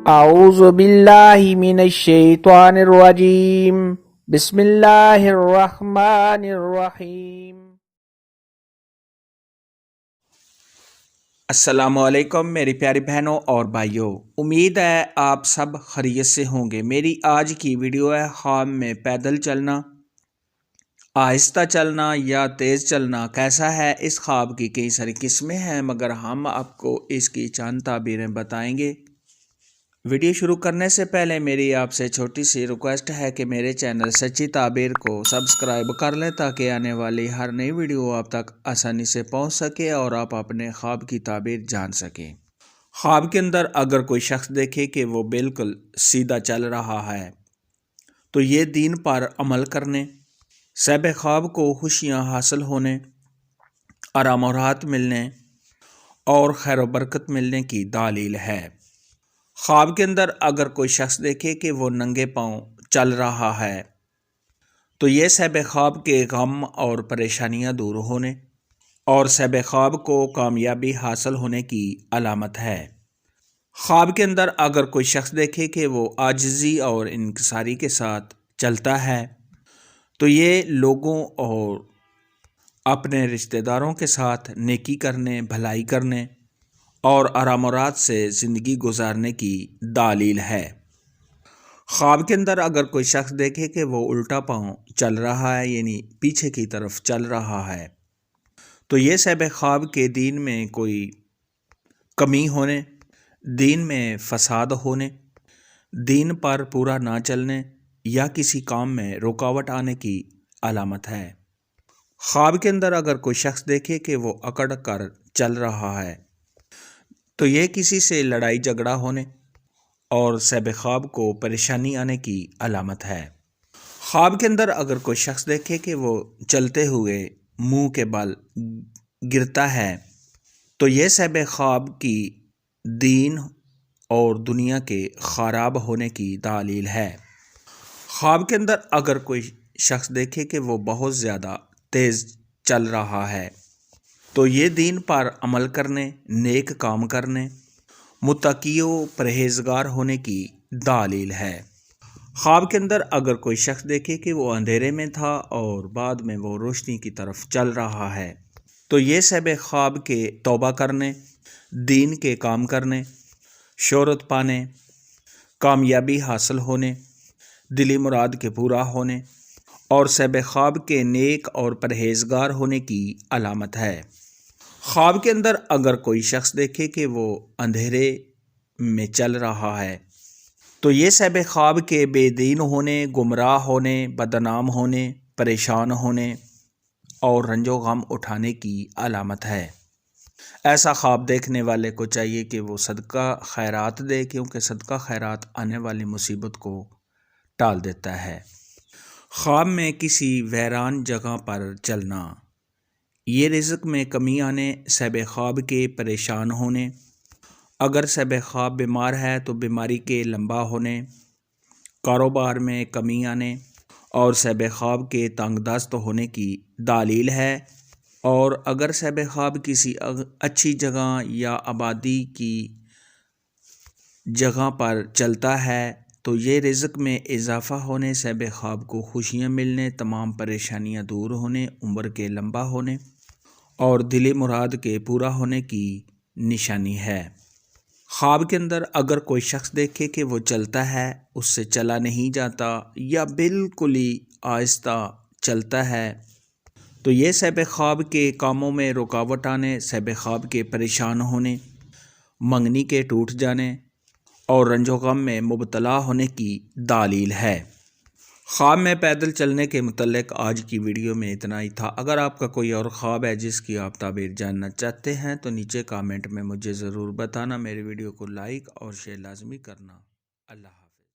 اعوذ باللہ من الشیطان الرجیم بسم اللہ الرحمن الرحیم۔ السلام علیکم میری پیاری بہنوں اور بھائیوں، امید ہے آپ سب خیریت سے ہوں گے۔ میری آج کی ویڈیو ہے خواب میں پیدل چلنا، آہستہ چلنا یا تیز چلنا کیسا ہے۔ اس خواب کی کئی ساری قسمیں ہیں مگر ہم آپ کو اس کی چند تعبیریں بتائیں گے۔ ویڈیو شروع کرنے سے پہلے میری آپ سے چھوٹی سی ریکویسٹ ہے کہ میرے چینل سچی تعبیر کو سبسکرائب کر لیں تاکہ آنے والی ہر نئی ویڈیو آپ تک آسانی سے پہنچ سکے اور آپ اپنے خواب کی تعبیر جان سکیں۔ خواب کے اندر اگر کوئی شخص دیکھے کہ وہ بالکل سیدھا چل رہا ہے تو یہ دین پر عمل کرنے، صاحب خواب کو خوشیاں حاصل ہونے، آرام و راحت ملنے اور خیر و برکت ملنے کی دلیل ہے۔ خواب کے اندر اگر کوئی شخص دیکھے کہ وہ ننگے پاؤں چل رہا ہے تو یہ صاحب خواب کے غم اور پریشانیاں دور ہونے اور صاحب خواب کو کامیابی حاصل ہونے کی علامت ہے۔ خواب کے اندر اگر کوئی شخص دیکھے کہ وہ عاجزی اور انکساری کے ساتھ چلتا ہے تو یہ لوگوں اور اپنے رشتہ داروں کے ساتھ نیکی کرنے، بھلائی کرنے اور آرام و راحت سے زندگی گزارنے کی دلیل ہے۔ خواب کے اندر اگر کوئی شخص دیکھے کہ وہ الٹا پاؤں چل رہا ہے یعنی پیچھے کی طرف چل رہا ہے تو یہ صاحب خواب کے دین میں کوئی کمی ہونے، دین میں فساد ہونے، دین پر پورا نہ چلنے یا کسی کام میں رکاوٹ آنے کی علامت ہے۔ خواب کے اندر اگر کوئی شخص دیکھے کہ وہ اکڑ کر چل رہا ہے تو یہ کسی سے لڑائی جھگڑا ہونے اور صاحب خواب کو پریشانی آنے کی علامت ہے۔ خواب کے اندر اگر کوئی شخص دیکھے کہ وہ چلتے ہوئے منہ کے بل گرتا ہے تو یہ صاحب خواب کی دین اور دنیا کے خراب ہونے کی دلیل ہے۔ خواب کے اندر اگر کوئی شخص دیکھے کہ وہ بہت زیادہ تیز چل رہا ہے تو یہ دین پر عمل کرنے، نیک کام کرنے، متقی و پرہیزگار ہونے کی دلیل ہے۔ خواب کے اندر اگر کوئی شخص دیکھے کہ وہ اندھیرے میں تھا اور بعد میں وہ روشنی کی طرف چل رہا ہے تو یہ صاحب خواب کے توبہ کرنے، دین کے کام کرنے، شہرت پانے، کامیابی حاصل ہونے، دلی مراد کے پورا ہونے اور صاحب خواب کے نیک اور پرہیزگار ہونے کی علامت ہے۔ خواب کے اندر اگر کوئی شخص دیکھے کہ وہ اندھیرے میں چل رہا ہے تو یہ صاحب خواب کے بے دین ہونے، گمراہ ہونے، بدنام ہونے، پریشان ہونے اور رنج و غم اٹھانے کی علامت ہے۔ ایسا خواب دیکھنے والے کو چاہیے کہ وہ صدقہ خیرات دے کیونکہ صدقہ خیرات آنے والی مصیبت کو ٹال دیتا ہے۔ خواب میں کسی ویران جگہ پر چلنا، یہ رزق میں کمی آنے، صاحب خواب کے پریشان ہونے، اگر صاحب خواب بیمار ہے تو بیماری کے لمبا ہونے، کاروبار میں کمی آنے اور صاحب خواب کے تنگ دست ہونے کی دلیل ہے۔ اور اگر صاحب خواب کسی اچھی جگہ یا آبادی کی جگہ پر چلتا ہے تو یہ رزق میں اضافہ ہونے، صاحب خواب کو خوشیاں ملنے، تمام پریشانیاں دور ہونے، عمر کے لمبا ہونے اور دلی مراد کے پورا ہونے کی نشانی ہے۔ خواب کے اندر اگر کوئی شخص دیکھے کہ وہ چلتا ہے، اس سے چلا نہیں جاتا یا بالکل ہی آہستہ چلتا ہے تو یہ صاحب خواب کے کاموں میں رکاوٹ آنے، صاحب خواب کے پریشان ہونے، منگنی کے ٹوٹ جانے اور رنج و غم میں مبتلا ہونے کی دلیل ہے۔ خواب میں پیدل چلنے کے متعلق آج کی ویڈیو میں اتنا ہی تھا۔ اگر آپ کا کوئی اور خواب ہے جس کی آپ تعبیر جاننا چاہتے ہیں تو نیچے کامنٹ میں مجھے ضرور بتانا۔ میری ویڈیو کو لائک اور شیئر لازمی کرنا۔ اللہ حافظ۔